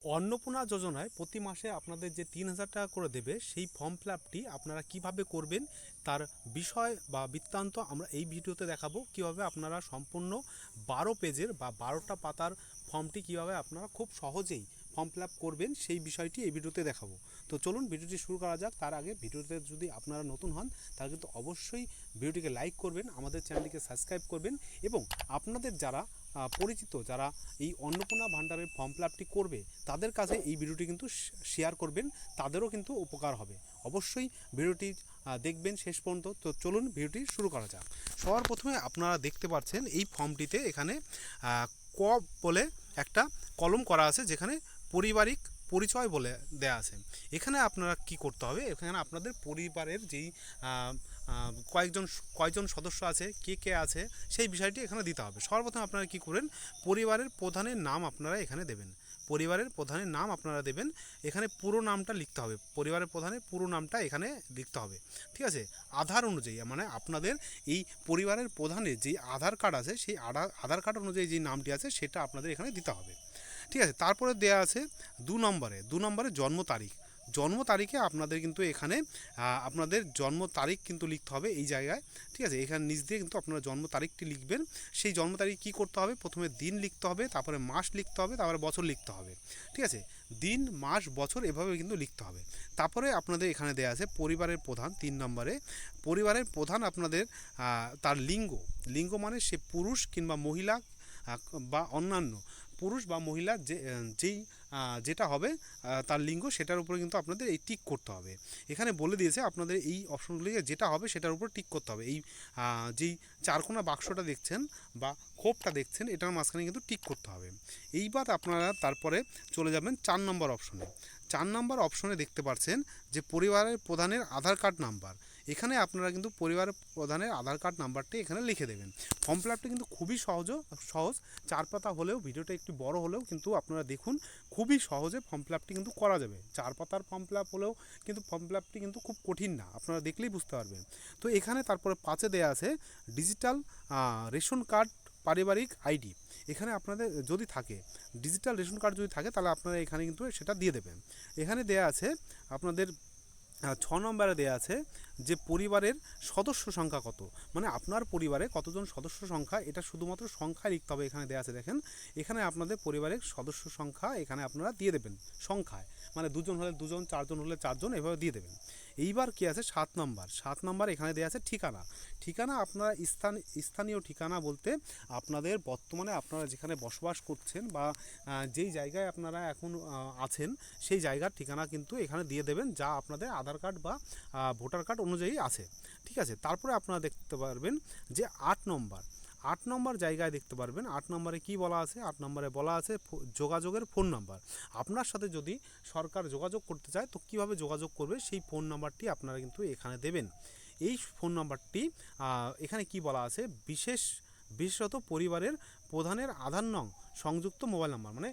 অন্নপূর্ণা যোজনায় প্রতি মাসে আপনাদের যে ৩,০০০ টাকা করে দেবে, সেই ফর্ম ফিল আপটি আপনারা কীভাবে করবেন তার বিষয় বা বৃত্তান্ত আমরা এই ভিডিওতে দেখাবো। কীভাবে আপনারা সম্পূর্ণ ১২ পেজের বা ১২টা পাতার ফর্মটি কীভাবে আপনারা খুব সহজেই ফর্ম ফিল আপ করবেন সেই বিষয়টি এই ভিডিওতে দেখাবো। তো চলুন ভিডিওটি শুরু করা যাক। তার আগে ভিডিওতে যদি আপনারা নতুন হন তাহলে কিন্তু অবশ্যই ভিডিওটিকে লাইক করবেন, আমাদের চ্যানেলটিকে সাবস্ক্রাইব করবেন এবং আপনাদের যারা পরিচিত যারা এই অন্নপূর্ণা ভাণ্ডারের ফর্ম ফিল আপটি করবে তাদের কাছে এই ভিডিওটি কিন্তু শেয়ার করবেন, তাদেরও কিন্তু উপকার হবে। অবশ্যই ভিডিওটি দেখবেন শেষ পর্যন্ত। তো চলুন ভিডিওটি শুরু করা যাক। সবার প্রথমে আপনারা দেখতে পাচ্ছেন এই ফর্মটিতে এখানে ক বলে একটা কলম করা আছে, যেখানে পারিবারিক পরিচয় বলে দেয়া আছে। এখানে আপনারা কি করতে হবে, এখানে আপনাদের পরিবারের যেই কয়জন সদস্য আছে, কে কে আছে সেই বিষয়টি এখানে দিতে হবে। সর্বপ্রথম আপনারা কি করেন, পরিবারের প্রধানের নাম আপনারা এখানে দেবেন। পরিবারের প্রধানের নাম আপনারা দেবেন, এখানে পুরো নামটা লিখতে হবে। পরিবারের প্রধানের পুরো নামটা এখানে লিখতে হবে, ঠিক আছে। আধার অনুযায়ী, মানে আপনাদের এই পরিবারের প্রধানের যে আধার কার্ড আছে সেই আধার কার্ড অনুযায়ী যে নামটি আছে সেটা আপনাদের এখানে দিতে হবে, ঠিক আছে। তারপরে দেয়া আছে ২ নম্বরে জন্ম তারিখ। জন্ম তারিখে আপনাদের কিন্তু এখানে আপনাদের জন্ম তারিখ কিন্তু লিখতে হবে এই জায়গায়, ঠিক আছে। এখানে নিচ দিয়ে কিন্তু আপনারা জন্ম তারিখটি লিখবেন। সেই জন্ম তারিখ কী করতে হবে, প্রথমে দিন লিখতে হবে, তারপরে মাস লিখতে হবে, তারপরে বছর লিখতে হবে, ঠিক আছে। দিন, মাস, বছর এভাবে কিন্তু লিখতে হবে। তারপরে আপনাদের এখানে দেয়া আছে পরিবারের প্রধান। ৩ নম্বরে পরিবারের প্রধান আপনাদের তার লিঙ্গ মানে সে পুরুষ কিংবা মহিলা বা অন্যান্য পুরুষ বা মহিলা যেই যেটা হবে তার লিঙ্গ, সেটার উপরে কিন্তু আপনাদের এই টিক করতে হবে। এখানে বলে দিয়েছে আপনাদের এই অপশনগুলিকে যেটা হবে সেটার উপর টিক করতে হবে। এই যেই চারকোনা বাক্সটা দেখছেন বা খোপটা দেখছেন, এটার মাঝখানে কিন্তু টিক করতে হবে। এইবার আপনারা তারপরে চলে যাবেন ৪ নম্বর অপশনে। ৪ নম্বর অপশনে দেখতে পাচ্ছেন যে পরিবারের প্রধানের আধার কার্ড নাম্বার। এখানে আপনারা কিন্তু পরিবারের প্রধানের আধার কার্ড নাম্বারটি এখানে লিখে দেবেন। ফর্ম ফিল আপটি কিন্তু খুবই সহজ। 4 পাতা হলেও, ভিডিওটা একটু বড় হলেও কিন্তু আপনারা দেখুন খুবই সহজে ফর্ম ফিল আপটি কিন্তু করা যাবে। 4 পাতার ফর্ম ফিল আপ হলেও কিন্তু ফর্ম ফিল আপটি কিন্তু খুব কঠিন না, আপনারা দেখলেই বুঝতে পারবেন। তো এখানে তারপরে 5-এ দেয়া আছে ডিজিটাল রেশন কার্ড, পারিবারিক আইডি। এখানে আপনাদের যদি থাকে ডিজিটাল রেশন কার্ড যদি থাকে তাহলে আপনারা এখানে কিন্তু সেটা দিয়ে দেবেন। এখানে দেয়া আছে আপনাদের 6 নম্বরে দেয়া আছে যে পরিবারের সদস্য সংখ্যা কত, মানে আপনার পরিবারে কতজন সদস্য সংখ্যা, এটা শুধুমাত্র সংখ্যা লিখতে হবে। এখানে দেয়া আছে দেখেন, এখানে আপনাদের পরিবারের সদস্য সংখ্যা এখানে আপনারা দিয়ে দেবেন সংখ্যায়, মানে 2জন হলে 2জন, 4জন হলে 4জন, এভাবে দিয়ে দেবেন। এইবার কি আছে 7 নম্বর এখানে দেয়া আছে ঠিকানা আপনারা স্থানীয় ঠিকানা বলতে আপনাদের বর্তমানে আপনারা যেখানে বসবাস করছেন বা যেই জায়গায় আপনারা এখন আছেন সেই জায়গার ঠিকানা কিন্তু এখানে দিয়ে দেবেন, যা আপনাদের আধার কার্ড বা ভোটার কার্ড অনুযায়ী আছে, ঠিক আছে। তারপরে আপনারা দেখতে পারবেন যে 8 নম্বর জায়গায় দেখতে পারবেন 8 নম্বরে কি বলা আছে। 8 নম্বরে বলা আছে যোগাযোগের ফোন নাম্বার। আপনার সাথে যদি সরকার যোগাযোগ করতে চায় তো কিভাবে যোগাযোগ করবে সেই ফোন নাম্বারটি আপনারা কিন্তু এখানে দেবেন। এই ফোন নাম্বারটি এখানে কি বলা আছে, বিশেষত পরিবারের প্রধানের আধার নং সংযুক্ত মোবাইল নাম্বার, মানে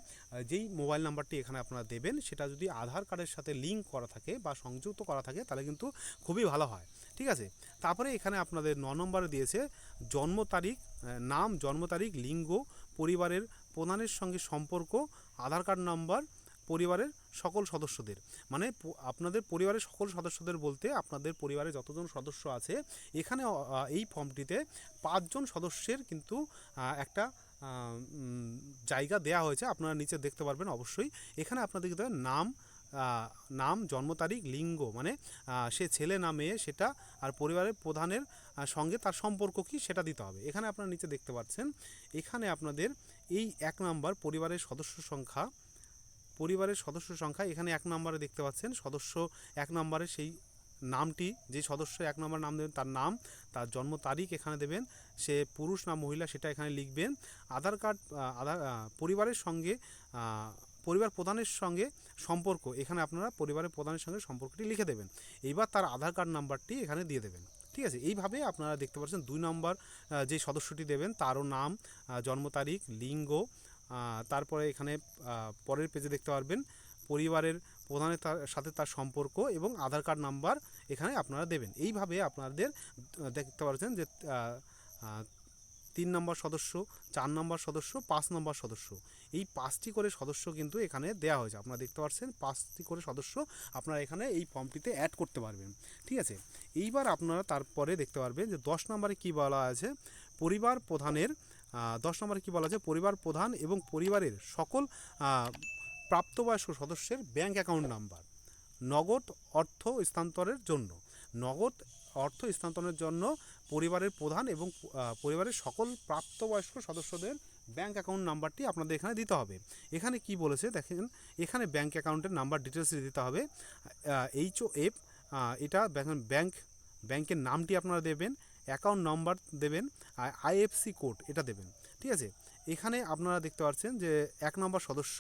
যেই মোবাইল নাম্বারটি এখানে আপনারা দেবেন সেটা যদি আধার কার্ডের সাথে লিঙ্ক করা থাকে বা সংযুক্ত করা থাকে তাহলে কিন্তু খুবই ভালো হয়, ঠিক আছে। তারপরে এখানে আপনাদের 9 নম্বরে দিয়েছে জন্ম তারিখ, নাম, জন্ম তারিখ, লিঙ্গ, পরিবারের প্রধানের সঙ্গে সম্পর্ক, আধার কার্ড নাম্বার, পরিবারের সকল সদস্যদের, মানে আপনাদের পরিবারের সকল সদস্যদের বলতে আপনাদের পরিবারে যতজন সদস্য আছে এখানে এই ফর্মটিতে 5জন সদস্যের কিন্তু একটা জায়গা দেয়া হয়েছে, আপনারা নিচে দেখতে পারবেন অবশ্যই। এখানে আপনাদের কিন্তু নাম, জন্ম তারিখ, লিঙ্গ মানে সে ছেলে না মেয়ে সেটা, আর পরিবারের প্রধানের সঙ্গে তার সম্পর্ক কি সেটা দিতে হবে। এখানে আপনারা নিচে দেখতে পাচ্ছেন, এখানে আপনাদের এই 1 নম্বর পরিবারের সদস্য সংখ্যা এখানে 1 নম্বরে দেখতে পাচ্ছেন সদস্য 1 নম্বরে সেই নামটি, যে সদস্য 1 নম্বর নাম দেবেন তার নাম, তার জন্ম তারিখ এখানে দেবেন, সে পুরুষ না মহিলা সেটা এখানে লিখবেন। আধার কার্ড পরিবারের সঙ্গে পরিবার প্রধানের সঙ্গে সম্পর্ক, এখানে আপনারা পরিবারের প্রধানের সঙ্গে সম্পর্কটি লিখে দেবেন। এইবার তার আধার কার্ড নাম্বারটি এখানে দিয়ে দেবেন, ঠিক আছে। এইভাবে আপনারা দেখতে পাচ্ছেন 2 নম্বর যে সদস্যটি দেবেন তারও নাম, জন্ম তারিখ, লিঙ্গ, তারপরে এখানে পরের পেজে দেখতে পারবেন পরিবারের প্রধানের সাথে তার সম্পর্ক এবং আধার কার্ড নাম্বার এখানে আপনারা দেবেন। এইভাবে আপনাদের দেখতে পাচ্ছেন যে 3 নম্বর সদস্য, 4 নম্বর সদস্য, 5 নম্বর সদস্য, এই 5টি করে সদস্য কিন্তু এখানে দেওয়া হয়েছে। আপনারা দেখতে পাচ্ছেন 5টি করে সদস্য আপনারা এখানে এই ফর্মটিতে অ্যাড করতে পারবেন। ঠিক আছে, এইবার আপনারা তারপরে দেখতে পারবেন যে 10 নম্বরে কী বলা আছে, পরিবার প্রধানের 10 নম্বরে কী বলা আছে, পরিবার প্রধান এবং পরিবারের সকল প্রাপ্তবয়স্ক সদস্যের ব্যাংক অ্যাকাউন্ট নাম্বার নগদ অর্থ স্থানান্তরের জন্য, নগদ অর্থ স্থানান্তরের জন্য পরিবারের প্রধান এবং পরিবারের সকল প্রাপ্তবয়স্ক সদস্যদের ব্যাংক অ্যাকাউন্ট নাম্বারটি আপনাদের এখানে দিতে হবে। এখানে কি বলেছে দেখেন, এখানে ব্যাংক অ্যাকাউন্টের নাম্বার ডিটেলস দিতে হবে। HOF এটা ব্যাংকের নামটি আপনারা দেবেন, অ্যাকাউন্ট নাম্বার দেবেন, IFSC কোড এটা দেবেন। ঠিক আছে, এখানে আপনারা দেখতে পাচ্ছেন যে 1 নম্বর সদস্য,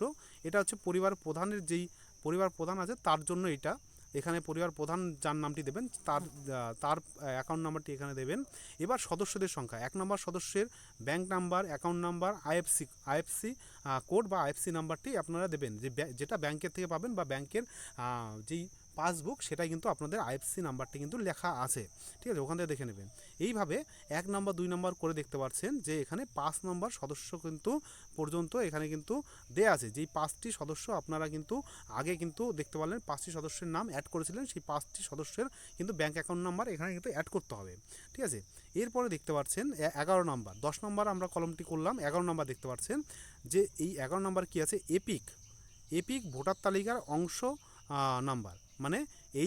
এটা হচ্ছে পরিবার প্রধানের যেই পরিবার প্রধান আছে তার জন্য এটা, এখানে পরিবার প্রধান যার নামটি দেবেন তার অ্যাকাউন্ট নাম্বারটি এখানে দেবেন। এবার সদস্যদের সংখ্যা, 1 নম্বর সদস্যের bank number, account number, IFC code বা আইএফসি নাম্বারটি আপনারা দেবেন, যেটা ব্যাংকের থেকে পাবেন বা ব্যাংকের যেই পাসবুক সেটাই কিন্তু আপনাদের আইএফসি নাম্বারটি কিন্তু লেখা আছে। ঠিক আছে, ওখান থেকে দেখে নেবেন। এইভাবে 1 নম্বর 2 নম্বর করে দেখতে পাচ্ছেন যে এখানে 5 নম্বর সদস্য কিন্তু পর্যন্ত এখানে কিন্তু দেয়া আছে। যেই 5টি সদস্য আপনারা কিন্তু আগে কিন্তু দেখতে পারলেন 5টি সদস্যের নাম অ্যাড করেছিলেন, সেই 5টি সদস্যের কিন্তু ব্যাংক অ্যাকাউন্ট নাম্বার এখানে কিন্তু অ্যাড করতে হবে। ঠিক আছে, এরপরে দেখতে পাচ্ছেন 11 নম্বর, 10 নম্বর আমরা কলমটি করলাম, 11 নম্বর দেখতে পাচ্ছেন যে এই 11 নম্বর কি আছে, এপিক ভোটার তালিকার অংশ নাম্বার, মানে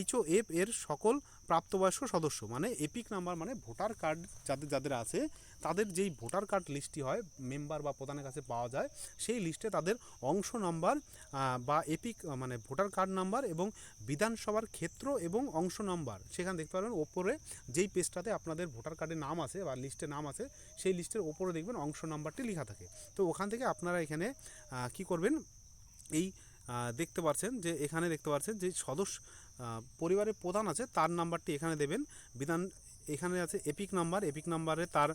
HOF এর সকল প্রাপ্তবয়স্ক সদস্য, মানে এপিক নাম্বার মানে ভোটার কার্ড যাদের আছে তাদের যেই ভোটার কার্ড লিস্টটি হয় মেম্বার বা প্রধানের কাছে পাওয়া যায়, সেই লিস্টে তাদের অংশ নাম্বার বা এপিক মানে ভোটার কার্ড নাম্বার এবং বিধানসভার ক্ষেত্র এবং অংশ নাম্বার সেখানে দেখতে পারবেন ওপরে যেই পেজটাতে আপনাদের ভোটার কার্ডের নাম আছে বা লিস্টে নাম আছে সেই লিস্টের ওপরে দেখবেন অংশ নাম্বারটি লেখা থাকে। তো ওখান থেকে আপনারা এখানে কি করবেন, এই দেখতে পাচ্ছেন যে এখানে দেখতে পাচ্ছেন যে সদস্য পরিবারের প্রধান আছে তার নাম্বারটি এখানে দেবেন, এখানে আছে এপিক নাম্বারে তার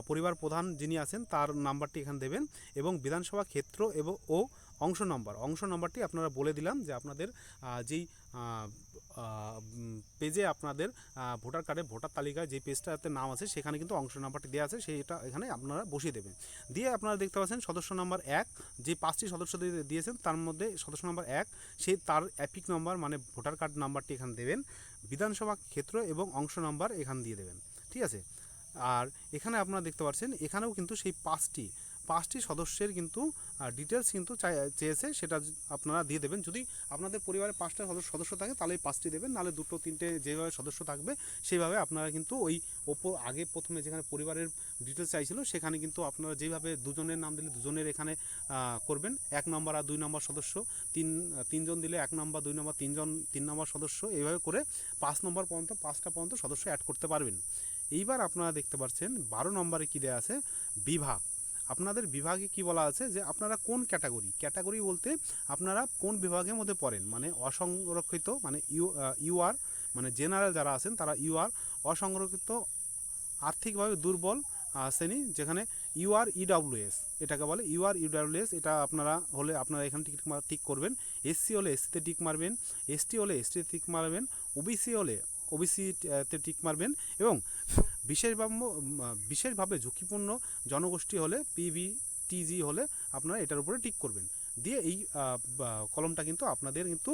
পরিবার প্রধান যিনি আছেন তার নাম্বারটি এখানে দেবেন এবং বিধানসভা ক্ষেত্র ও অংশ নাম্বারটি আপনারা বলে দিলাম যে আপনাদের যেই পেজে আপনাদের ভোটার কার্ডে ভোটার তালিকায় যে পেজটাতে নাম আছে সেখানে কিন্তু অংশ নাম্বারটি দেওয়া আছে, সেইটা এখানে আপনারা বসিয়ে দেবেন। দিয়ে আপনারা দেখতে পাচ্ছেন সদস্য নাম্বার 1, যে 5টি সদস্য দিয়েছেন তার মধ্যে সদস্য নাম্বার 1 সেই তার এপিক নাম্বার মানে ভোটার কার্ড নাম্বারটি এখানে দেবেন, বিধানসভা ক্ষেত্র এবং অংশ নাম্বার এখানে দিয়ে দেবেন। ঠিক আছে, আর এখানে আপনারা দেখতে পাচ্ছেন এখানেও কিন্তু সেই পাঁচটি সদস্যের কিন্তু ডিটেলস কিন্তু চেয়েছে, সেটা আপনারা দিয়ে দেবেন। যদি আপনাদের পরিবারে 5টা সদস্য থাকে তাহলে 5টি দেবেন, নাহলে 2টো 3টে যেভাবে সদস্য থাকবে সেইভাবে আপনারা কিন্তু ওই আগে প্রথমে যেখানে পরিবারের ডিটেলস চাইছিল সেখানে কিন্তু আপনারা যেভাবে দুজনের নাম দিলে দুজনের এখানে করবেন, 1 নম্বর আর 2 নম্বর সদস্য, তিনজন দিলে 1 নম্বর 2 নম্বর 3 নম্বর সদস্য, এইভাবে করে 5 নম্বর পর্যন্ত 5টা পর্যন্ত সদস্য অ্যাড করতে পারবেন। এইবার আপনারা দেখতে পাচ্ছেন 12 নম্বরে কী দেওয়া আছে, বিভাগ। আপনাদের বিভাগে কি বলা আছে যে আপনারা কোন ক্যাটাগরি বলতে আপনারা কোন বিভাগের মধ্যে পড়েন, মানে অসংরক্ষিত মানে ইউআর মানে জেনারেল যারা আছেন তারা ইউআর, অসংরক্ষিত আর্থিকভাবে দুর্বল শ্রেণী যেখানে UREWS এটাকে বলে, UREWS এটা আপনারা হলে আপনারা এখানে টিক করবেন, এসসি হলে এসসিতে টিক মারবেন, এসটি হলে এসটিতে টিক মারবেন, ওবিসি হলে ওবিসিতে টিক মারবেন এবং বিশেষভাবে ঝুঁকিপূর্ণ জনগোষ্ঠী হলে PVTG হলে আপনারা এটার উপরে টিক করবেন। দিয়ে এই কলমটা কিন্তু আপনাদের কিন্তু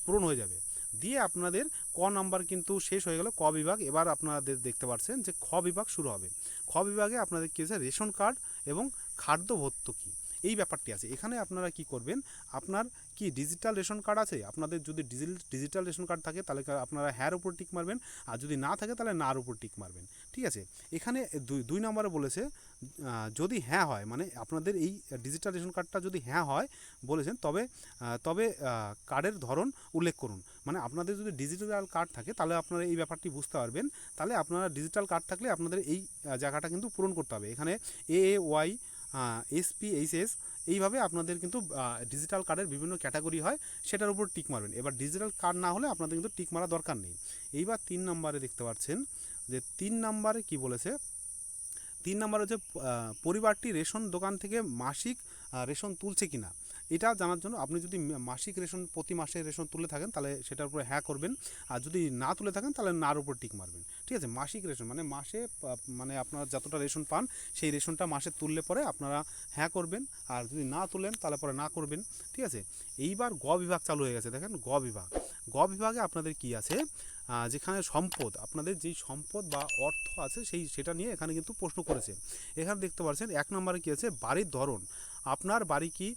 পূরণ হয়ে যাবে। দিয়ে আপনাদের ক নাম্বার কিন্তু শেষ হয়ে গেল, ক বিভাগ। এবার আপনাদের দেখতে পাচ্ছেন যে খ বিভাগ শুরু হবে। খ বিভাগে আপনাদের কী আছে, রেশন কার্ড এবং খাদ্য ভর্তুকি এই ব্যাপারটি আছে। এখানে আপনারা কি করবেন, আপনার কি ডিজিটাল রেশন কার্ড আছে, আপনাদের যদি ডিজিটাল রেশন কার্ড থাকে তাহলে আপনারা হ্যার উপর টিক মারবেন, আর যদি না থাকে তাহলে নার উপর টিক মারবেন। ঠিক আছে, এখানে 2 নম্বরে বলেছে যদি হ্যাঁ হয়, মানে আপনাদের এই ডিজিটাল রেশন কার্ডটা যদি হ্যাঁ হয় বলেছেন তবে কার্ডের ধরন উল্লেখ করুন। মানে আপনাদের যদি ডিজিটাল কার্ড থাকে তাহলে আপনারা এই ব্যাপারটি বুঝতে পারবেন, তাহলে আপনারা ডিজিটাল কার্ড থাকলে আপনাদের এই জায়গাটা কিন্তু পূরণ করতে হবে। এখানে AAY SPHS এইভাবে আপনাদের কিন্তু ডিজিটাল কার্ডের বিভিন্ন ক্যাটাগরি হয়, সেটার উপর টিক মারবেন। এবার ডিজিটাল কার্ড না হলে আপনাদের কিন্তু টিক মারা দরকার নেই। এইবার 3 নম্বরে দেখতে পাচ্ছেন যে 3 নম্বরে কি বলেছে, 3 নম্বর হচ্ছে পরিবারটি রেশন দোকান থেকে মাসিক রেশন তুলছে কিনা। এটা জানার জন্য আপনি যদি মাসিক রেশন প্রতি মাসে রেশন তুলে থাকেন তাহলে সেটার উপরে হ্যাঁ করবেন, আর যদি না তুলে থাকেন তাহলে নার উপর টিক মারবেন। ঠিক আছে, মাসিক রেশন মানে মাসে মানে আপনারা যতটা রেশন পান সেই রেশনটা মাসে তুললে পরে আপনারা হ্যাঁ করবেন, আর যদি না তুলেন তাহলে পরে না করবেন। ঠিক আছে, এইবার গ বিভাগ চালু হয়ে গেছে। দেখেন গ বিভাগ, গ বিভাগে আপনাদের কি আছে, যেখানে সম্পদ, আপনাদের যেই সম্পদ বা অর্থ আছে সেটা নিয়ে এখানে কিন্তু প্রশ্ন করেছে। এখানে দেখতে পাচ্ছেন 1 নম্বরে কি আছে, বাড়ির ধরন। আপনার বাড়ি কি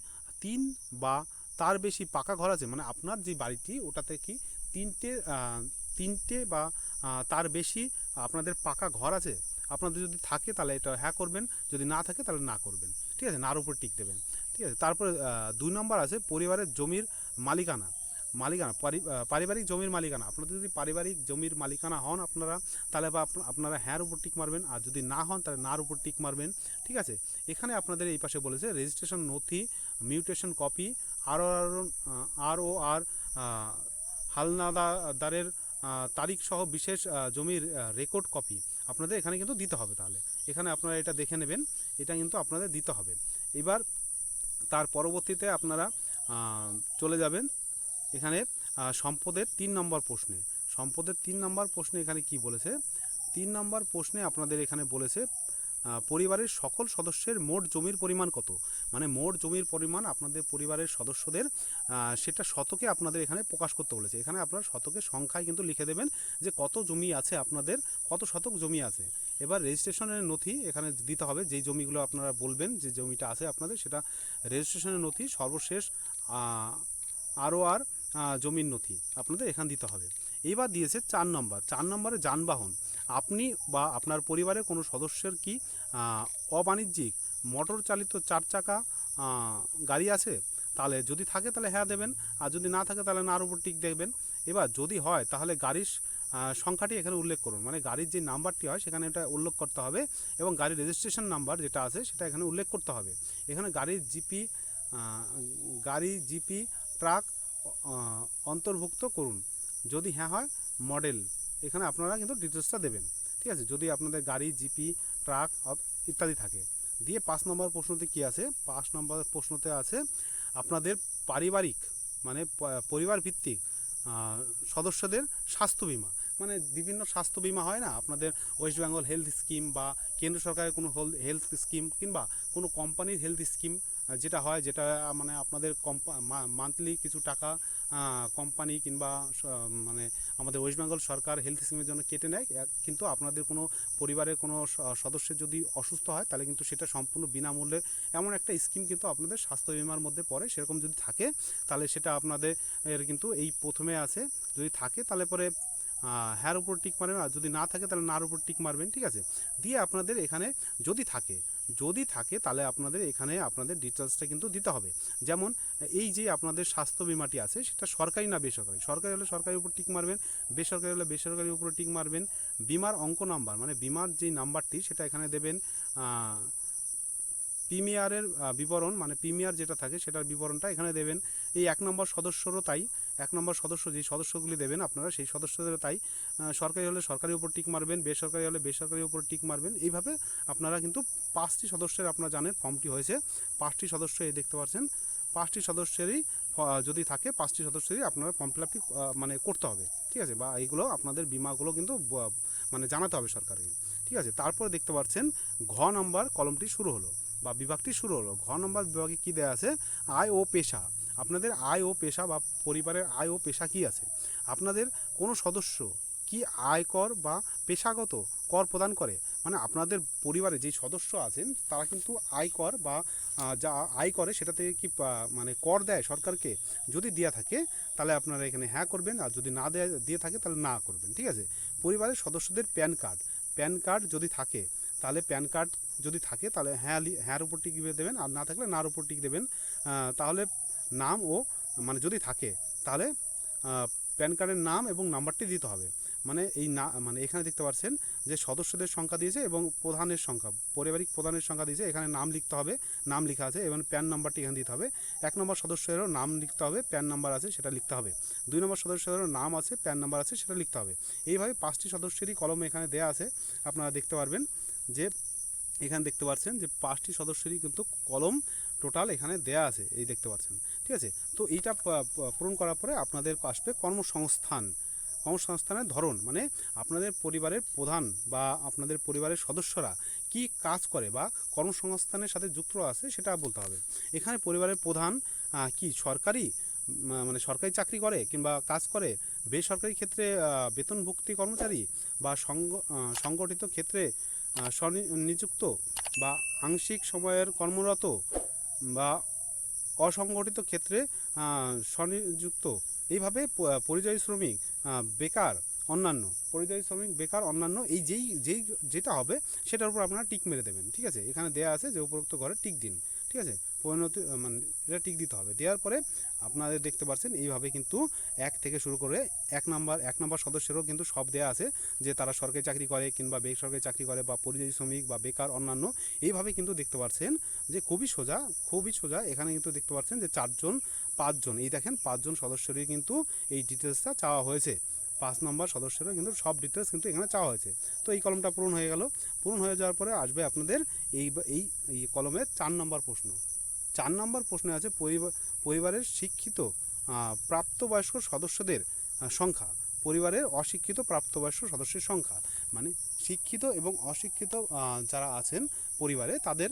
3 বা তার বেশি পাকা ঘর আছে, মানে আপনার যে বাড়িটি ওটাতে কি তিনটে বা তার বেশি আপনাদের পাকা ঘর আছে। আপনাদের যদি থাকে তাহলে এটা হ্যাঁ করবেন, যদি না থাকে তাহলে না করবেন। ঠিক আছে, নার উপর টিক দেবেন। ঠিক আছে, তারপরে 2 নম্বর আছে পরিবারের জমির মালিকানা। পারিবারিক জমির মালিকানা। আপনাদের যদি পারিবারিক জমির মালিকানা হন আপনারা, তাহলে বা আপনারা হ্যাঁর উপর টিক মারবেন, আর যদি না হন তাহলে নার উপর টিক মারবেন। ঠিক আছে, এখানে আপনাদের এই পাশে বলেছে রেজিস্ট্রেশন নথি, মিউটেশন কপি, আর হালনাদারের তারিখ সহ বিশেষ জমির রেকর্ড কপি আপনাদের এখানে কিন্তু দিতে হবে। তাহলে এখানে আপনারা এটা দেখে নেবেন, এটা কিন্তু আপনাদের দিতে হবে। এবার তার পরবর্তীতে আপনারা চলে যাবেন এখানে সম্পদের 3 নম্বর প্রশ্নে। সম্পদের 3 নম্বর প্রশ্নে এখানে কি বলেছে, 3 নম্বর প্রশ্নে আপনাদের এখানে বলেছে পরিবারের সকল সদস্যের মোট জমির পরিমাণ কত, মানে মোট জমির পরিমাণ আপনাদের পরিবারের সদস্যদের সেটা শতকে আপনাদের এখানে প্রকাশ করতে বলেছে। এখানে আপনারা শতকের সংখ্যায় কিন্তু লিখে দেবেন যে কত জমি আছে, আপনাদের কত শতক জমি আছে। এবার রেজিস্ট্রেশনের নথি এখানে দিতে হবে, যেই জমিগুলো আপনারা বলবেন যে জমিটা আছে আপনাদের, সেটা রেজিস্ট্রেশনের নথি সর্বশেষ আর জমির নথি আপনাদের এখানে দিতে হবে। এইবার দিয়েছে 4 নম্বর, 4 নম্বরে যানবাহন। আপনি বা আপনার পরিবারের কোনো সদস্যের কি অবাণিজ্যিক মোটর চালিত 4 চাকা গাড়ি আছে, তাহলে যদি থাকে তাহলে হ্যাঁ দেবেন, আর যদি না থাকে তাহলে নার উপর টিক দেবেন। এবার যদি হয় তাহলে গাড়ির সংখ্যাটি এখানে উল্লেখ করুন, মানে গাড়ির যে নাম্বারটি হয় সেখানে এটা উল্লেখ করতে হবে, এবং গাড়ির রেজিস্ট্রেশন নাম্বার যেটা আছে সেটা এখানে উল্লেখ করতে হবে। এখানে গাড়ি জিপি ট্রাক অন্তর্ভুক্ত করুন, যদি হ্যাঁ হয় মডেল এখানে আপনারা কিন্তু ডিটেলসটা দেবেন। ঠিক আছে, যদি আপনাদের গাড়ি জিপি ট্রাক ইত্যাদি থাকে। দিয়ে 5 নম্বর প্রশ্নতে কি আছে, 5 নম্বর প্রশ্নতে আছে আপনাদের পারিবারিক মানে পরিবার ভিত্তিক সদস্যদের স্বাস্থ্য বিমা, মানে বিভিন্ন স্বাস্থ্য বিমা হয় না আপনাদের, ওয়েস্ট বেঙ্গল হেলথ স্কিম বা কেন্দ্র সরকারের কোনো হেলথ স্কিম কিংবা কোনো কোম্পানির হেলথ স্কিম যেটা হয়, যেটা মানে আপনাদের মান্থলি কিছু টাকা কোম্পানি কিংবা মানে আমাদের ওয়েস্ট বেঙ্গল সরকার হেলথ স্কিমের জন্য কেটে নেয়, কিন্তু আপনাদের কোনো পরিবারের কোনো সদস্যের যদি অসুস্থ হয় তাহলে কিন্তু সেটা সম্পূর্ণ বিনামূল্যে এমন একটা স্কিম কিন্তু আপনাদের স্বাস্থ্য বিমার মধ্যে পড়ে। সেরকম যদি থাকে তাহলে সেটা আপনাদের কিন্তু এই প্রথমে আছে, যদি থাকে তাহলে পরে হ্যার উপর টিক মারবেন, আর যদি না থাকে তাহলে নার উপর টিক মারবেন। ঠিক আছে, দিয়ে আপনাদের এখানে যদি থাকে তাহলে আপনাদের এখানে আপনাদের ডিটেলসটা কিন্তু দিতে হবে। যেমন এই যে আপনাদের স্বাস্থ্য বিমাটি আছে সেটা সরকারি না বেসরকারি, সরকারি হলে সরকারির উপর টিক মারবেন, বেসরকারি হলে বেসরকারির উপরে টিক মারবেন। বিমার অঙ্ক নাম্বার মানে বিমার যেই নাম্বারটি সেটা এখানে দেবেন। প্রিমিয়ারের বিবরণ মানে প্রিমিয়ার যেটা থাকে সেটার বিবরণটা এখানে দেবেন। এই 1 নম্বর সদস্যরও তাই, 1 নম্বর সদস্য যেই সদস্যগুলি দেবেন আপনারা সেই সদস্যদেরও তাই, সরকারি হলে সরকারির উপর টিক মারবেন, বেসরকারি হলে বেসরকারির উপর টিক মারবেন। এইভাবে আপনারা কিন্তু 5টি সদস্যের আপনারা জানেন ফর্মটি হয়েছে, 5টি সদস্য এই দেখতে পাচ্ছেন, 5টি সদস্যেরই যদি থাকে 5টি সদস্যেরই আপনারা ফর্ম ফিল আপটি মানে করতে হবে। ঠিক আছে, বা এইগুলো আপনাদের বিমাগুলো কিন্তু মানে জানাতে হবে সরকারকে। ঠিক আছে, তারপরে দেখতে পাচ্ছেন ঘ নম্বর কলমটি শুরু হলো বা বিভাগটি শুরু হলো। ঘ নম্বর বিভাগে কী দেওয়া আছে, আয় ও পেশা। আপনাদের আয় ও পেশা বা পরিবারের আয় ও পেশা কী আছে, আপনাদের কোনো সদস্য কি আয়কর বা পেশাগত কর প্রদান করে, মানে আপনাদের পরিবারে যেই সদস্য আছেন তারা কিন্তু আয়কর বা যা আয় করে সেটা থেকে কি মানে কর দেয় সরকারকে, যদি দেওয়া থাকে তাহলে আপনারা এখানে হ্যাঁ করবেন, আর যদি না দিয়ে থাকে তাহলে না করবেন। ঠিক আছে, পরিবারের সদস্যদের প্যান কার্ড যদি থাকে তাহলে প্যান কার্ড যদি থাকে তাহলে হ্যাঁর উপর টিক দেবেন, আর না থাকলে নার উপর টিক দেবেন। তাহলে নাম ও মানে যদি থাকে তাহলে প্যান কার্ডের নাম এবং নাম্বারটি দিতে হবে। মানে মানে এখানে দেখতে পাচ্ছেন যে সদস্যদের সংখ্যা দিয়েছে এবং প্রধানের সংখ্যা, পারিবারিক প্রধানের সংখ্যা দিয়েছে, এখানে নাম লিখতে হবে, নাম লেখা আছে, এবং প্যান নাম্বারটি এখানে দিতে হবে। 1 নম্বর সদস্যেরও নাম লিখতে হবে, প্যান নাম্বার আছে সেটা লিখতে হবে। 2 নম্বর সদস্যেরও নাম আছে, প্যান নাম্বার আছে সেটা লিখতে হবে। এইভাবে 5টি সদস্যেরই কলম এখানে দেয়া আছে, আপনারা দেখতে পারবেন যে এখানে দেখতে পাচ্ছেন যে 5টি সদস্যেরই কিন্তু কলম টোটাল এখানে দেয়া আছে, এই দেখতে পাচ্ছেন। ঠিক আছে, তো এইটা পূরণ করার পরে আপনাদের আসবে কর্মসংস্থান। কর্মসংস্থানের ধরন মানে আপনাদের পরিবারের প্রধান বা আপনাদের পরিবারের সদস্যরা কি কাজ করে বা কর্মসংস্থানের সাথে যুক্ত আছে সেটা বলতে হবে। এখানে পরিবারের প্রধান কি সরকারি মানে সরকারি চাকরি করে কিংবা কাজ করে, বেসরকারি ক্ষেত্রে বেতনভুক্তি কর্মচারী বা সংগঠিত ক্ষেত্রে স্বনিযুক্ত বা আংশিক সময়ের কর্মরত বা অসংগঠিত ক্ষেত্রে স্বনিযুক্ত, এইভাবে পরিযায়ী শ্রমিক, বেকার, অন্যান্য, পরিযায়ী শ্রমিক, বেকার, অন্যান্য, এই যেই যেটা হবে সেটার উপর আপনারা টিক মেরে দেবেন। ঠিক আছে, এখানে দেয়া আছে যে উপরোক্ত ঘরে টিক দিন। ঠিক আছে, পরিণতি মানে এটা টিক দিতে হবে। দেওয়ার পরে আপনাদের দেখতে পাচ্ছেন এইভাবে কিন্তু এক থেকে শুরু করে এক নাম্বার সদস্যেরও কিন্তু সব দেয়া আছে যে তারা সরকারি চাকরি করে কিংবা বেসরকারি চাকরি করে বা পরিযায়ী শ্রমিক বা বেকার, অন্যান্য, এইভাবে কিন্তু দেখতে পাচ্ছেন যে খুবই সোজা। এখানে কিন্তু দেখতে পাচ্ছেন যে 4জন 5জন, এই দেখেন 5জন সদস্যেরই কিন্তু এই ডিটেলসটা চাওয়া হয়েছে। 5 নম্বর সদস্যেরও কিন্তু সব ডিটেলস কিন্তু এখানে চাওয়া হয়েছে। তো এই কলমটা পূরণ হয়ে গেল। পূরণ হয়ে যাওয়ার পরে আসবে আপনাদের এই এই কলমের 4 নম্বর প্রশ্ন। 4 নম্বর প্রশ্নে আছে পরিবারের শিক্ষিত প্রাপ্তবয়স্ক সদস্যদের সংখ্যা, পরিবারের অশিক্ষিত প্রাপ্তবয়স্ক সদস্যের সংখ্যা, মানে শিক্ষিত এবং অশিক্ষিত যারা আছেন পরিবারে তাদের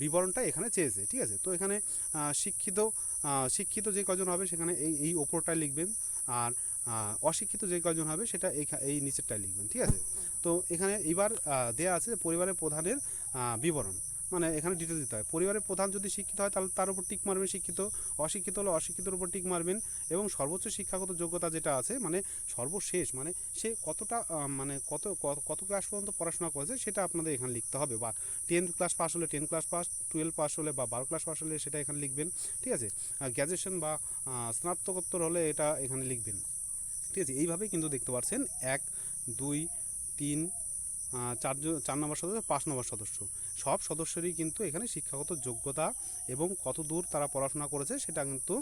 বিবরণটা এখানে চেয়েছে। ঠিক আছে, তো এখানে শিক্ষিত যে কজন হবে সেখানে এই ওপরটায় লিখবেন, আর অশিক্ষিত যে কজন হবে সেটা এই নিচেরটায় লিখবেন। ঠিক আছে, তো এখানে এবার দেয়া আছে পরিবারের প্রধানের বিবরণ, মানে এখানে ডিটেলস দিতে হয়। পরিবারের প্রধান যদি শিক্ষিত হয় তাহলে তার উপর টিক মারবেন শিক্ষিত, অশিক্ষিত হলে অশিক্ষিতর উপর টিক মারবেন, এবং সর্বোচ্চ শিক্ষাগত যোগ্যতা যেটা আছে মানে সর্বশেষ মানে সে কতটা মানে কত ক্লাস পর্যন্ত পড়াশোনা করেছে সেটা আপনাদের এখানে লিখতে হবে। বা 10 ক্লাস পাস হলে 10 ক্লাস পাস, 12 পাস হলে বা 12 ক্লাস পাস হলে সেটা এখানে লিখবেন। ঠিক আছে, গ্র্যাজুয়েশন বা স্নাতকোত্তর হলে এটা এখানে লিখবেন। ঠিক আছে, এইভাবেই কিন্তু দেখতে পাচ্ছেন 1 2 3 4 নম্বর সদস্য, 5 নম্বর সদস্য, সব সদস্যরই কিন্তু এখানে শিক্ষাগত যোগ্যতা এবং কত দূর তারা পড়াশোনা করেছে সেটা কিন্তু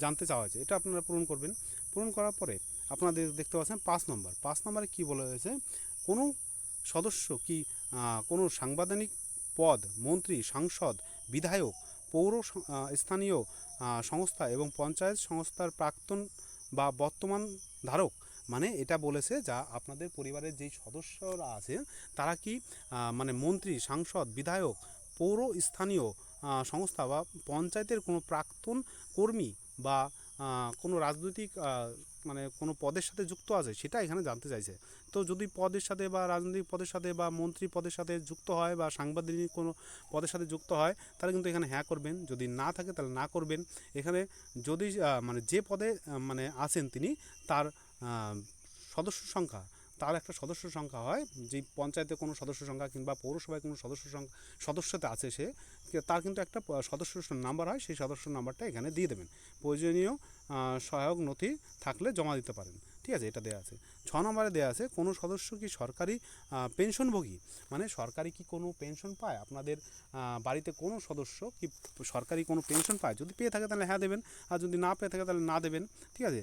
জানতে চাওয়া হয়েছে। এটা আপনারা পূরণ করবেন। পূরণ করার পরে আপনাদের দেখতে পাচ্ছেন 5 নম্বরে কী বলা হয়েছে, কোনো সদস্য কি কোনো সাংবিধানিক পদ, মন্ত্রী, সাংসদ, বিধায়ক, পৌর স্থানীয় সংস্থা এবং পঞ্চায়েত সংস্থার প্রাক্তন বা বর্তমান ধারক, মানে এটা বলেছে যা আপনাদের পরিবারের যেই সদস্যরা আছেন তারা কি মানে মন্ত্রী, সাংসদ, বিধায়ক, পৌর স্থানীয় সংস্থা বা পঞ্চায়েতের কোনো প্রাক্তন কর্মী বা কোনো রাজনৈতিক মানে কোনো পদের সাথে যুক্ত আছে সেটা এখানে জানতে চাইছে। তো যদি পদের সাথে বা রাজনৈতিক পদের সাথে বা মন্ত্রী পদের সাথে যুক্ত হয় বা সাংবিধানিক কোনো পদের সাথে যুক্ত হয় তাহলে কিন্তু এখানে হ্যাঁ করবেন, যদি না থাকে তাহলে না করবেন। এখানে যদি মানে যে পদে মানে আছেন তিনি তার সদস্য সংখ্যা, তার একটা সদস্য সংখ্যা হয়, যে পঞ্চায়েতে কোনো সদস্য সংখ্যা কিংবা পৌরসভায় কোনো সদস্যতে আছে সে, তার কিন্তু একটা সদস্য নাম্বার হয়, সেই সদস্য নাম্বারটা এখানে দিয়ে দেবেন। প্রয়োজনীয় সহায়ক নথি থাকলে জমা দিতে পারেন। ঠিক আছে, এটা দেওয়া আছে। 6 নম্বরে দেওয়া আছে কোনো সদস্য কি সরকারি পেনশনভোগী, মানে সরকারি কি কোনো পেনশন পায়, আপনাদের বাড়িতে কোনো সদস্য কি সরকারি কোনো পেনশন পায়, যদি পেয়ে থাকে তাহলে হ্যাঁ দেবেন, আর যদি না পেয়ে থাকে তাহলে না দেবেন। ঠিক আছে,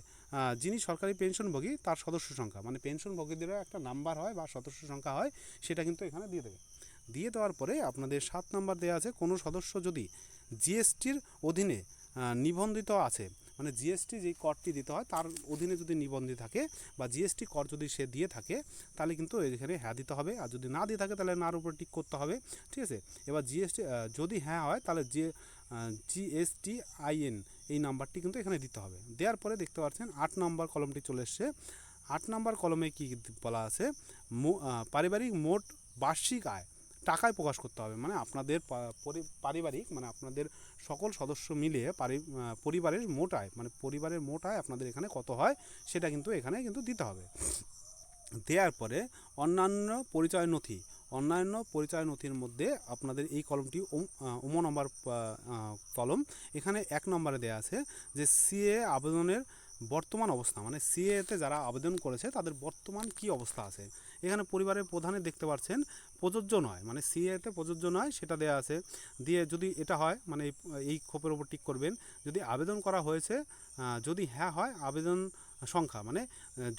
যিনি সরকারি পেনশনভোগী তার সদস্য সংখ্যা, মানে পেনশনভোগীদেরও একটা নাম্বার হয় বা সদস্য সংখ্যা হয়, সেটা কিন্তু এখানে দিয়ে দেবেন। দিয়ে দেওয়ার পরে আপনাদের 7 নম্বর দেওয়া আছে কোনো সদস্য যদি জিএসটির অধীনে নিবন্ধিত আছে, মানে জিএসটি যেই করটি দিতে হয় তার অধীনে যদি নিবন্ধিত থাকে বা জিএসটি কর যদি সে দিয়ে থাকে তাহলে কিন্তু এখানে হ্যাঁ দিতে হবে, আর যদি না দিয়ে থাকে তাহলে নার উপর টিক করতে হবে। ঠিক আছে, এবার জিএসটি যদি হ্যাঁ হয় তাহলে GSTIN এই নাম্বারটি কিন্তু এখানে দিতে হবে। দেওয়ার পরে দেখতে পাচ্ছেন 8 নম্বর কলমটি চলে এসছে। 8 নম্বর কলমে কি বলা আছে, পারিবারিক মোট বার্ষিক আয় টাকায় প্রকাশ করতে হবে, মানে আপনাদের পারিবারিক মানে আপনাদের সকল সদস্য মিলিয়ে পরিবারের মোট আয়, মানে পরিবারের মোট আয় আপনাদের এখানে কত হয় সেটা কিন্তু এখানে কিন্তু দিতে হবে। দেওয়ার পরে অন্যান্য পরিচয় নথির মধ্যে আপনাদের এই কলমটি নম্বর কলম, এখানে 1 নম্বরে দেওয়া আছে যে সিএ আবেদনের বর্তমান অবস্থা, মানে সিএতে যারা আবেদন করেছে তাদের বর্তমান কি অবস্থা আছে। এখানে পরিবারের প্রধানে দেখতে পাচ্ছেন প্রযোজ্য নয়, মানে সিএতে প্রযোজ্য নয় সেটা দেওয়া আছে। দিয়ে যদি এটা হয় মানে এই খোপের উপর টিক করবেন। যদি আবেদন করা হয়েছে, যদি হ্যাঁ হয় আবেদন সংখ্যা, মানে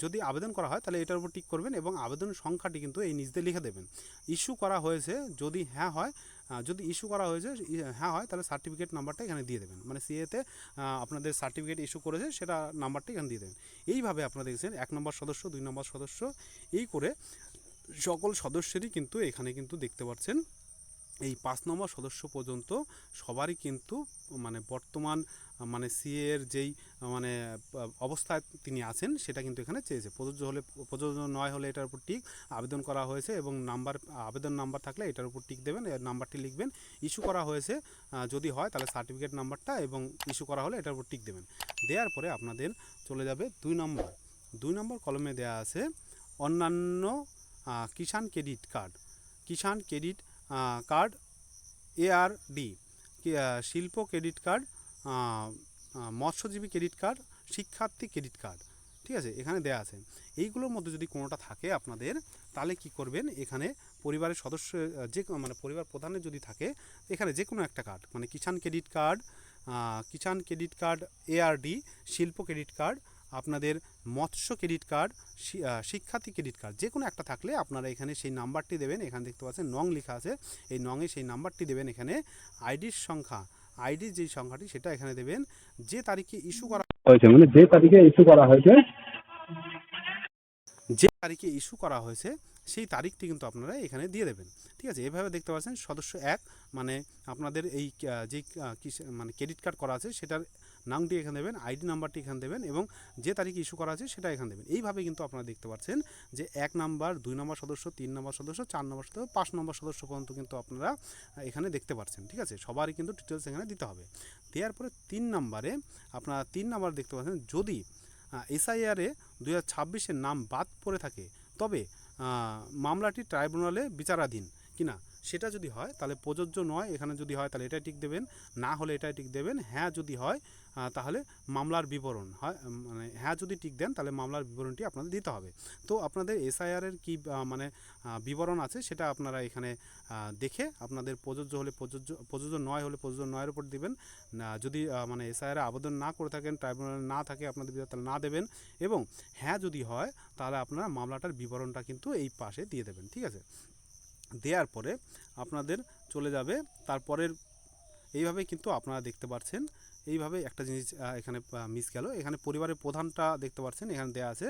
যদি আবেদন করা হয় তাহলে এটার উপর টিক করবেন এবং আবেদন সংখ্যাটি কিন্তু এই নিচ দিয়ে লিখে দেবেন। ইস্যু করা হয়েছে যদি হ্যাঁ হয় যদি ইস্যু করা হয়েছে হ্যাঁ হয়, তাহলে সার্টিফিকেট নাম্বারটা এখানে দিয়ে দেবেন, মানে সিএতে আপনাদের সার্টিফিকেট ইস্যু করেছে সেটা নাম্বারটা এখানে দিয়ে দেবেন। এইভাবে আপনারা দেখছেন 1 নম্বর সদস্য, 2 নম্বর সদস্য, এই করে সকল সদস্যেরই কিন্তু এখানে কিন্তু দেখতে পাচ্ছেন এই 5 নম্বর সদস্য পর্যন্ত সবারই কিন্তু মানে বর্তমান মানে সিএর যেই মানে অবস্থায় তিনি আছেন সেটা কিন্তু এখানে চেয়েছে। প্রযোজ্য হলে প্রযোজ্য নয় হলে এটার উপর টিক, আবেদন করা হয়েছে এবং আবেদন নাম্বার থাকলে এটার উপর টিক দেবেন, এর নাম্বারটি লিখবেন। ইস্যু করা হয়েছে যদি হয় তাহলে সার্টিফিকেট নাম্বারটা, এবং ইস্যু করা হলে এটার উপর টিক দেবেন। দেওয়ার পরে আপনাদের চলে যাবে 2 নম্বর কলমে দেওয়া আছে অন্যান্য কিষাণ ক্রেডিট কার্ড, কিষাণ ক্রেডিট কার্ড, ARD, শিল্প ক্রেডিট কার্ড, মৎস্যজীবী ক্রেডিট কার্ড, শিক্ষার্থী ক্রেডিট কার্ড, ঠিক আছে, এখানে দেয়া আছে। এইগুলোর মধ্যে যদি কোনোটা থাকে আপনাদের, তাহলে কি করবেন, এখানে পরিবারের সদস্য যে মানে পরিবার প্রধানের যদি থাকে এখানে যে কোনো একটা কার্ড, মানে কিষাণ ক্রেডিট কার্ড, ARD, শিল্প ক্রেডিট কার্ড, আপনাদের মৎস্য ক্রেডিট কার্ড, শিক্ষার্থী ক্রেডিট কার্ড, যে কোনো একটা থাকলে আপনারা এখানে সেই নাম্বারটি দেবেন। এখানে দেখতে পাচ্ছেন নং লেখা আছে, এই নংয়ে সেই নাম্বারটি দেবেন। এখানে আইডির যেই সংখ্যাটি সেটা এখানে দেবেন। যে তারিখে ইস্যু করা হয়েছে, মানে যে তারিখে ইস্যু করা হয়েছে সেই তারিখটি কিন্তু আপনারা এখানে দিয়ে দেবেন, ঠিক আছে। এভাবে দেখতে পাচ্ছেন সদস্য 1 মানে আপনাদের এই যে মানে ক্রেডিট কার্ড করা আছে সেটার নামটি এখানে দেবেন, আইডি নাম্বারটি এখানে দেবেন, এবং যে তারিখে ইস্যু করা আছে সেটা এখানে দেবেন। এইভাবে কিন্তু আপনারা দেখতে পাচ্ছেন যে 1 নাম্বার, 2 নম্বর সদস্য, 3 নম্বর সদস্য, 4 নম্বর সদস্য, 5 নম্বর সদস্য পর্যন্ত কিন্তু আপনারা এখানে দেখতে পাচ্ছেন, ঠিক আছে। সবারই কিন্তু ডিটেলস এখানে দিতে হবে। দেওয়ার পরে 3 নম্বরে আপনারা 3 নম্বর দেখতে পাচ্ছেন যদি SIR-এ 2026-এর নাম বাদ পড়ে থাকে তবে মামলাটি ট্রাইব্যুনালে বিচারাধীন কিনা সেটা যদি হয় তাহলে প্রযোজ্য নয়, এখানে যদি হয় তাহলে এটাই টিক দেবেন, না হলে এটাই টিক দেবেন। হ্যাঁ যদি হয় তাহলে মামলার বিবরণ হয়, মানে হ্যাঁ যদি টিক দেন তাহলে মামলার বিবরণটি আপনাদের দিতে হবে। তো আপনাদের SIR-এর কি মানে বিবরণ আছে সেটা আপনারা এখানে দেখে আপনাদের প্রযোজ্য নয় হলে প্রযোজ্য নয়ের উপর দিবেন। যদি মানে SIR-এ আবেদন না করে থাকেন, ট্রাইব্যুনালে না থাকে আপনাদের তাহলে না দেবেন, এবং হ্যাঁ যদি হয় তাহলে আপনারা মামলাটার বিবরণটা কিন্তু এই পাশে দিয়ে দেবেন, ঠিক আছে। দেওয়ার পরে আপনাদের চলে যাবে তারপরের, এইভাবে কিন্তু আপনারা দেখতে পাচ্ছেন। এইভাবে একটা জিনিস এখানে মিস গেল, এখানে পরিবারের প্রধানটা দেখতে পাচ্ছেন এখানে দেওয়া আছে।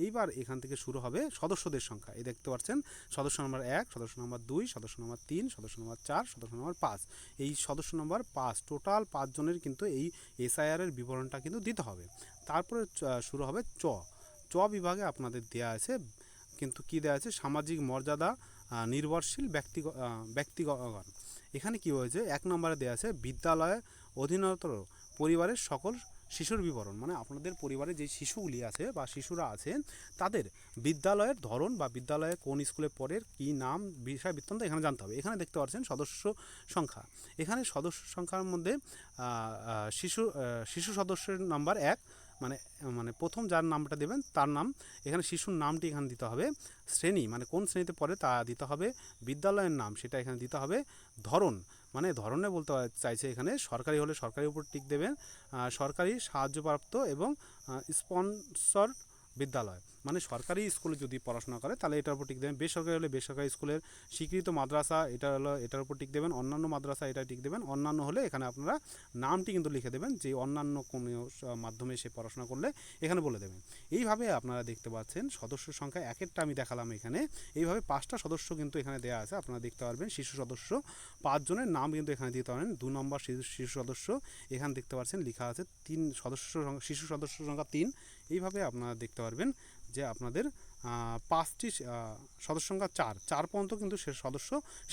এইবার এখান থেকে শুরু হবে সদস্যদের সংখ্যা, এই দেখতে পাচ্ছেন সদস্য নম্বর 1, সদস্য নম্বর 2, সদস্য নম্বর 3, সদস্য নম্বর 4, সদস্য নম্বর 5, এই সদস্য নম্বর 5 টোটাল 5 জনের কিন্তু এই SIR-এর বিবরণটা কিন্তু দিতে হবে। তারপরে শুরু হবে চ বিভাগে আপনাদের দেওয়া আছে কিন্তু কি দেওয়া আছে, সামাজিক মর্যাদা নির্ভরশীল ব্যক্তিগণ। এখানে কি হয়েছে, 1 নম্বরে দেওয়া আছে বিদ্যালয়ে অধীনতর পরিবারের সকল শিশুর বিবরণ, মানে আপনাদের পরিবারে যে শিশুগুলি আছে বা শিশুরা আছেন তাদের বিদ্যালয়ের ধরন বা বিদ্যালয়ে কোন স্কুলে পড়ে, কি নাম, বিষয় বৃত্তান্ত এখানে জানতে হবে। এখানে দেখতে পাচ্ছেন সদস্য সংখ্যা, এখানে সদস্য সংখ্যার মধ্যে শিশু সদস্যের নাম্বার 1, মানে প্রথম যার নামটা দেবেন তার নাম, এখানে শিশুর নামটি এখানে দিতে হবে, শ্রেণী মানে কোন শ্রেণীতে পড়ে তা দিতে হবে, বিদ্যালয়ের নাম সেটা এখানে দিতে হবে, ধরন মানে ধরনে বলতে চাইছে এখানে সরকারি হলে সরকারির উপর টিক দেবেন, সরকারি সাহায্যপ্রাপ্ত এবং স্পন্সর বিদ্যালয় মানে সরকারি স্কুলে যদি পড়াশোনা করে তাহলে এটার উপর টিক দেবেন, বেসরকারি হলে বেসরকারি স্কুলের স্বীকৃত মাদ্রাসা এটা হলো এটার উপর টিক দেবেন, অন্যান্য মাদ্রাসা এটা টিক দেবেন, অন্যান্য হলে এখানে আপনারা নামটি কিন্তু লিখে দেবেন যে অন্যান্য কোনো মাধ্যমে সে পড়াশোনা করলে এখানে বলে দেবেন। এইভাবে আপনারা দেখতে পাচ্ছেন সদস্য সংখ্যা একেরটা আমি দেখালাম এখানে, এইভাবে 5টা সদস্য কিন্তু এখানে দেওয়া আছে, আপনারা দেখতে পারবেন। শিশু সদস্য 5 জনের নাম কিন্তু এখানে দিতে পারেন। 2 নম্বর শিশু সদস্য এখানে দেখতে পাচ্ছেন লেখা আছে 3 শিশু সদস্য সংখ্যা 3। এইভাবে আপনারা দেখতে পারবেন যে আপনাদের 5টি সদস্য সংখ্যা 4 পর্যন্ত কিন্তু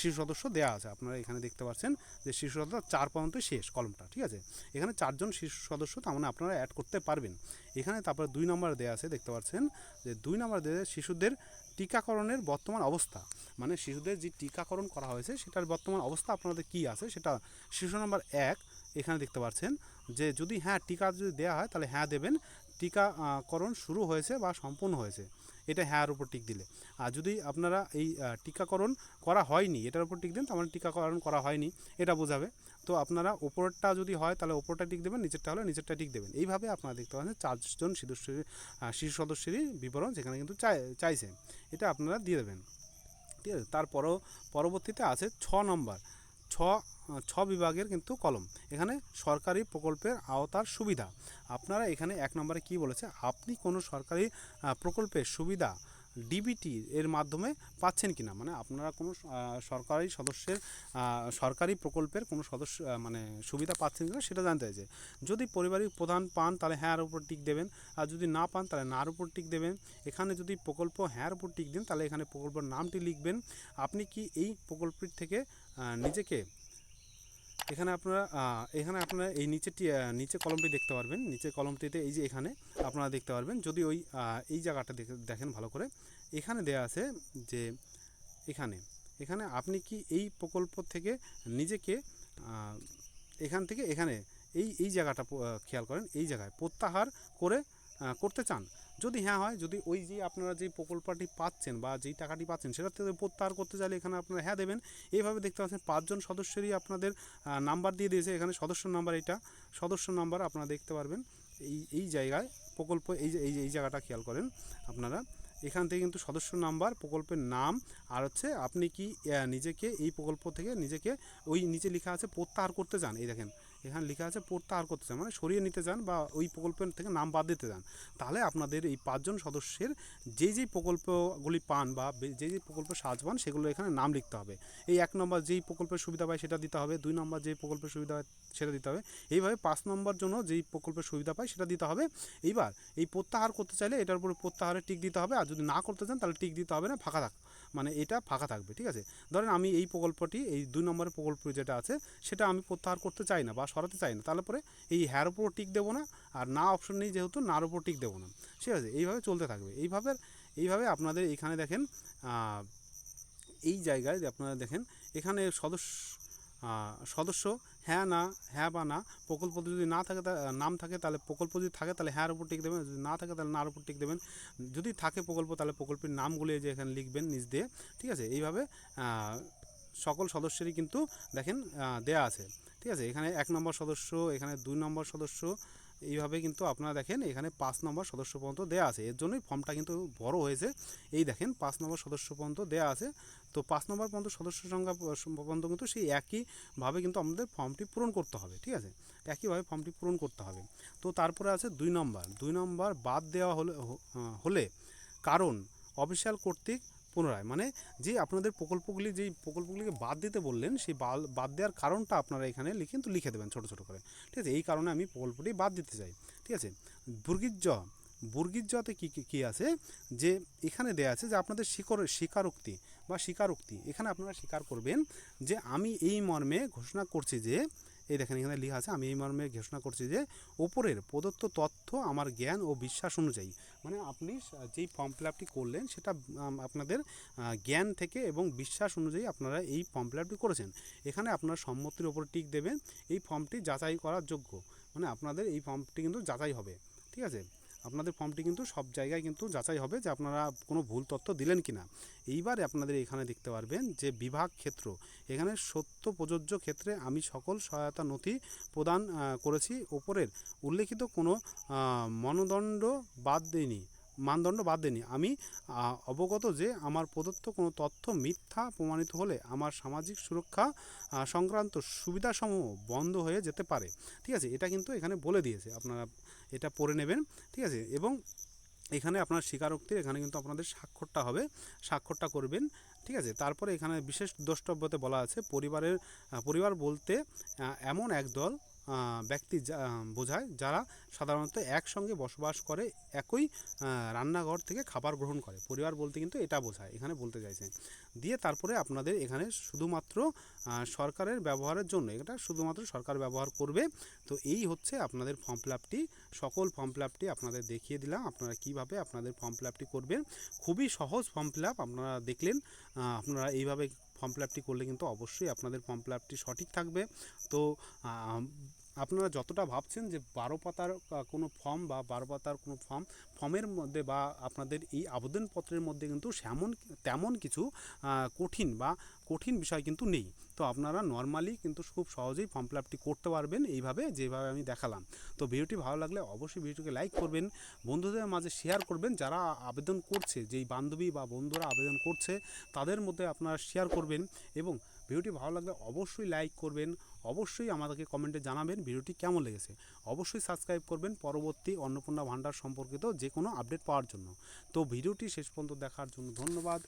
শিশু সদস্য দেওয়া আছে। আপনারা এখানে দেখতে পাচ্ছেন যে শিশু সদস্য 4 পর্যন্ত শেষ কলমটা, ঠিক আছে। এখানে 4 জন শিশু সদস্য তার মানে আপনারা অ্যাড করতে পারবেন এখানে। তারপরে 2 নম্বর দেওয়া আছে, দেখতে পাচ্ছেন যে 2 নম্বর দেওয়া শিশুদের টিকাকরণের বর্তমান অবস্থা, মানে শিশুদের যে টিকাকরণ করা হয়েছে সেটার বর্তমান অবস্থা আপনাদের কি আছে সেটা শিশু নম্বর 1 এখানে দেখতে পাচ্ছেন যে যদি হ্যাঁ টিকা যদি দেওয়া হয় তাহলে হ্যাঁ দেবেন, টিকাকরণ শুরু হয়েছে বা সম্পূর্ণ হয়েছে এটা হ্যাঁর উপর টিক দিলে। আর যদি আপনারা এই টিকাকরণ করা হয়নি এটার উপর টিক দেন তার মানে টিকাকরণ করা হয়নি এটা বোঝাবে। তো আপনারা ওপরটা যদি হয় তাহলে ওপরটা টিক দেবেন, নিচেরটা হলে নিচেরটা টিক দেবেন। এইভাবে আপনারা দেখতে পাচ্ছেন 4 জন শিশু সদস্যেরই বিবরণ যেখানে কিন্তু চাইছে এটা আপনারা দিয়ে দেবেন, ঠিক আছে। পরবর্তীতে আছে 6 নম্বর ছ বিভাগের কিন্তু কলম। এখানে সরকারি প্রকল্পের আওতার সুবিধা, আপনারা এখানে 1 নম্বরে কি বলেছে, আপনি কোনো সরকারি প্রকল্পের সুবিধা ডিবিটি এর মাধ্যমে পাচ্ছেন কিনা, মানে আপনারা কোনো সরকারি সদস্যের সরকারি প্রকল্পের কোনো সদস্য মানে সুবিধা পাচ্ছেন কিনা সেটা জানতে চাইছে। যদি পরিবারিক প্রধান পান তাহলে হ্যাঁর উপর টিক দেবেন, আর যদি না পান তাহলে নার উপর টিক দেবেন। এখানে যদি প্রকল্প হ্যাঁর উপর টিক দেন তাহলে এখানে প্রকল্পের নামটি লিখবেন। আপনি কি এই প্রকল্পের থেকে নিজেকে এখানে আপনারা এই নিচে কলমটি দেখতে পারবেন। নিচে কলমটিতে এই যে এখানে আপনারা দেখতে পারবেন, যদি ওই এই জায়গাটা দেখেন ভালো করে, এখানে দেয়া আছে যে এখানে আপনি কি এই প্রকল্প থেকে নিজেকে এখান থেকে এখানে এই জায়গাটা খেয়াল করেন, এই জায়গায় প্রত্যাহার করতে চান। যদি হ্যাঁ হয়, যদি ওই যে আপনারা যে প্রকল্পটি পাচ্ছেন বা যেই টাকাটি পাচ্ছেন সেটা থেকে প্রত্যাহার করতে চাইলে এখানে আপনারা হ্যাঁ দেবেন। এইভাবে দেখতে পাচ্ছেন 5 জন সদস্যেরই আপনাদের নাম্বার দিয়ে দিয়েছে। এখানে সদস্য নাম্বার, এটা সদস্য নাম্বার আপনারা দেখতে পারবেন এই জায়গায় প্রকল্প, এই জায়গাটা খেয়াল করেন আপনারা। এখান থেকে কিন্তু সদস্য নাম্বার, প্রকল্পের নাম, আর হচ্ছে আপনি কি নিজেকে এই প্রকল্প থেকে নিজেকে ওই নিচে লেখা আছে প্রত্যাহার করতে চান। এই দেখেন এখানে লেখা আছে প্রত্যাহার করতে চান, মানে সরিয়ে নিতে চান বা ওই প্রকল্পের থেকে নাম বাদ দিতে চান। তাহলে আপনাদের এই 5 জন সদস্যের যেই প্রকল্পগুলি পান বা যেই প্রকল্পের সাহায্য পান সেগুলো এখানে নাম লিখতে হবে। এই 1 নম্বর যেই প্রকল্পের সুবিধা পায় সেটা দিতে হবে, 2 নম্বর যেই প্রকল্পের সুবিধা পায় সেটা দিতে হবে, এইভাবে 5 নম্বর জন্য যেই প্রকল্পের সুবিধা পায় সেটা দিতে হবে। এইবার এই প্রত্যাহার করতে চাইলে এটার উপরে প্রত্যাহারে টিক দিতে হবে, আর যদি না করতে চান তাহলে টিক দিতে হবে না, মানে এটা ফাঁকা থাকবে। ঠিক আছে, ধরেন আমি এই প্রকল্পটি, এই 2 নম্বরের প্রকল্প যেটা আছে সেটা আমি প্রত্যাহার করতে চাই না বা সরাতে চাই না, তাহলে পরে এই হ্যার উপর টিক দেবো না, আর না অপশন নেই যেহেতু নার উপর টিক দেবো না। ঠিক আছে, এইভাবে চলতে থাকবে। এইভাবে আপনাদের এখানে দেখেন এই জায়গায় আপনারা দেখেন এখানে সদস্য হ্যাঁ না, হ্যাঁ বা না, প্রকল্প যদি না থাকে নাম থাকে তাহলে প্রকল্প, যদি থাকে তাহলে হ্যাঁর উপর টিক দেবেন, যদি না থাকে তাহলে নার উপর টিক দেবেন। যদি থাকে প্রকল্প তাহলে প্রকল্পের নামগুলো যে এখানে লিখবেন নিচ দিয়ে। ঠিক আছে, এইভাবে সকল সদস্যেরই কিন্তু দেখেন দেয়া আছে। ঠিক আছে, এখানে 1 নম্বর সদস্য, এখানে 2 নম্বর সদস্য, এইভাবে কিন্তু আপনারা দেখেন এখানে 5 নম্বর সদস্য পর্যন্ত দেয়া আছে। এর জন্যই ফর্মটা কিন্তু বড় হয়েছে। এই দেখেন 5 নম্বর সদস্য পর্যন্ত দেয়া আছে। তো 5 নম্বর পর্যন্ত সদস্য সংখ্যা পর্যন্ত কিন্তু সেই একইভাবে কিন্তু আমাদের ফর্মটি পূরণ করতে হবে। ঠিক আছে, একইভাবে ফর্মটি পূরণ করতে হবে। তো তারপরে আছে 2 নম্বর বাদ দেওয়া হলে কারণ অফিসিয়াল কর্তৃক পুনরায়, মানে যে আপনাদের যেই প্রকল্পগুলিকে বাদ দিতে বললেন সেই বাদ দেওয়ার কারণটা আপনারা এখানে লিখে দেবেন ছোটো ছোটো করে। ঠিক আছে, এই কারণে আমি প্রকল্পটি বাদ দিতে চাই। ঠিক আছে, বর্গীর জতে কী আছে, যে এখানে দেয়া আছে যে আপনাদের স্বীকারোক্তি, এখানে আপনারা স্বীকার করবেন যে আমি এই মর্মে ঘোষণা করছি যে, এই দেখেন এখানে লেখা আছে আমি এই মর্মে ঘোষণা করছি যে ওপরের প্রদত্ত তথ্য আমার জ্ঞান ও বিশ্বাস অনুযায়ী, মানে আপনি যেই ফর্ম ফিল আপটি করলেন সেটা আপনাদের জ্ঞান থেকে এবং বিশ্বাস অনুযায়ী আপনারা এই ফর্ম ফিল আপটি করেছেন। এখানে আপনারা সম্মতির ওপর টিক দেবেন। এই ফর্মটি যাচাই করার যোগ্য, মানে আপনাদের এই ফর্মটি কিন্তু যাচাই হবে। ঠিক আছে, আপনাদের ফর্মটি কিন্তু সব জায়গায় কিন্তু যাচাই হবে যে আপনারা কোনো ভুল তথ্য দিলেন কিনা। এইবারে আপনাদের এখানে দেখতে পারবেন যে বিভাগ ক্ষেত্র, এখানে সত্য প্রযোজ্য ক্ষেত্রে আমি সকল সহায়তা নথি প্রদান করেছি। ওপরের উল্লেখিত কোনো মানদণ্ড বাদ দেয়নি। আমি অবগত যে আমার প্রদত্ত কোনো তথ্য মিথ্যা প্রমাণিত হলে আমার সামাজিক সুরক্ষা সংক্রান্ত সুবিধাসমূহ বন্ধ হয়ে যেতে পারে। ঠিক আছে, এটা কিন্তু এখানে বলে দিয়েছে, আপনারা এটা পড়ে নেবেন। ঠিক আছে, এবং এখানে আপনার স্বীকারোক্তির এখানে কিন্তু আপনাদের স্বাক্ষরটা করবেন। ঠিক আছে, তারপরে এখানে বিশেষ দ্রষ্টব্যতে বলা আছে পরিবার বলতে এমন একদল ব্যক্তি বোঝায় যারা সাধারণত একসঙ্গে বসবাস করে, একই রান্নাঘর থেকে খাবার গ্রহণ করে। পরিবার বলতে কিন্তু এটা বোঝায়, এখানে বলতে চাইছে। দিয়ে তারপরে আপনাদের এখানে শুধুমাত্র সরকারের ব্যবহারের জন্য, এটা শুধুমাত্র সরকার ব্যবহার করবে। তো এই হচ্ছে আপনাদের ফর্ম ফিল আপটি। সকল ফর্ম ফিল আপটি আপনাদের দেখিয়ে দিলাম আপনারা কিভাবে আপনাদের ফর্ম ফিল আপটি করবেন। খুবই সহজ ফর্ম ফিল আপ, আপনারা দেখলেন। আপনারা এইভাবে ফর্ম ফিল আপটি করলে কিন্তু অবশ্যই আপনাদের ফর্ম ফিল আপটি সঠিক থাকবে। তো আপনারা যতটা ভাবছেন যে 12 পাতার কোনো ফর্ম বা 12 পাতার কোনো ফর্মের মধ্যে বা আপনাদের এই আবেদনপত্রের মধ্যে কিন্তু তেমন কিছু কঠিন বা কঠিন বিষয় কিন্তু নেই। তো আপনারা নর্মালি কিন্তু খুব সহজেই ফর্ম ফিল আপটি করতে পারবেন এইভাবে যেভাবে আমি দেখালাম। তো ভিডিওটি ভালো লাগলে অবশ্যই ভিডিওটিকে লাইক করবেন, বন্ধুদের মাঝে শেয়ার করবেন, যারা আবেদন করছে, যেই বান্ধবী বা বন্ধুরা আবেদন করছে তাদের মধ্যে আপনারা শেয়ার করবেন। এবং ভিডিওটি ভালো লাগলে অবশ্যই লাইক করবেন, অবশ্যই আমাদেরকে কমেন্টে জানাবেন ভিডিওটি কেমন লেগেছে। অবশ্যই সাবস্ক্রাইব করবেন পরবর্তী অন্নপূর্ণা ভান্ডার সম্পর্কিত যে কোনো আপডেট পাওয়ার জন্য। তো ভিডিওটি শেষ পর্যন্ত দেখার জন্য ধন্যবাদ।